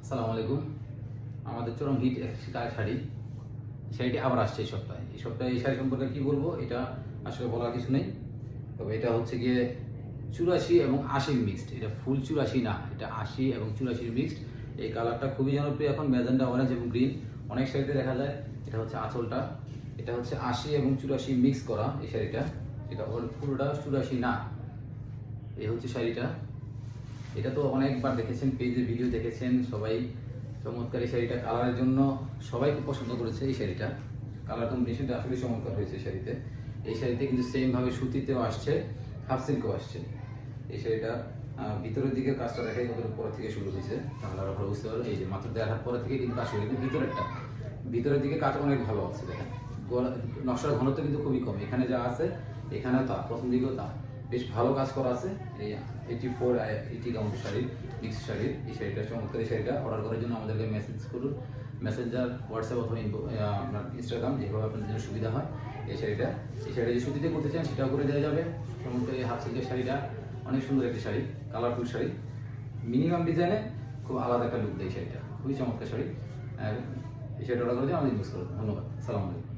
আসসালামু আলাইকুম। আমাদের চরম হিট শাড়ি, শাড়িটি আবার আসছে এই সপ্তাহে। এই শাড়ি সম্পর্কে কি বলবো, এটা আসলে বলার কিছু নেই। তবে এটা হচ্ছে গিয়ে 84 এবং 80 মিক্সড। এটা ফুল 84 না, এটা 80 এবং 84 মিক্সড। এই কালারটা খুবই জনপ্রিয় এখন, ম্যাজেন্ডা, অরেঞ্জ এবং গ্রিন অনেক শাড়িতে দেখা যায়। এটা হচ্ছে আঁচলটা, এটা হচ্ছে 80 এবং 84 মিক্স করা এই শাড়িটা। এটা পুরোটা 84 না। এই হচ্ছে শাড়িটা। এটা তো অনেকবার দেখেছেন, পেজে ভিডিও দেখেছেন সবাই। চমৎকার এই শাড়িটা, কালারের জন্য সবাই খুব পছন্দ করেছে এই শাড়িটা। কালার কম্বিনেশনটা আসলে চমৎকার হয়েছে শাড়িতে। এই শাড়িতে কিন্তু সেমভাবে সুতিতেও আসছে, হাফ সিল্কও আসছে। এই শাড়িটা ভিতরের দিকে কাজটা দেখাই কত পর থেকে শুরু হয়েছে, তাহলে আপনারা বুঝতে পারবেন। এই যে মাত্র 1.5 হাত পরে থেকে কিন্তু কাজ শুরু, কিন্তু ভিতরের দিকে কাজ অনেক ভালো আছে। দেখেন নকশার ঘনত্ব কিন্তু খুবই কম, এখানে যা আছে এখানেও তা, প্রথম দিকেও তা, বেশ ভালো কাজ করা আছে। এই 80 কাউন্ট শাড়ির, মিক্স শাড়ির এই শাড়িটা চমৎকার। এই শাড়িটা অর্ডার করার জন্য আমাদেরকে মেসেজ করুন, মেসেঞ্জার, হোয়াটসঅ্যাপ অথবা আপনার ইনস্টাগ্রাম, যেভাবে আপনাদের জন্য সুবিধা হয়। এই শাড়িটা যে সুতিতে করতে চান সেটাও করে দেওয়া যাবে। চমৎকার এই হাফ সিল্কের শাড়িটা অনেক সুন্দর একটি শাড়ি, কালারফুল শাড়ি, মিনিমাম ডিজাইনে খুব আলাদা একটা লুক দেয় শাড়িটা, খুবই চমৎকার শাড়ি। এই শাড়িটা অর্ডার করে দিয়ে আমাদের ইউজ করুন। ধন্যবাদ, সালাম আলাইকুম।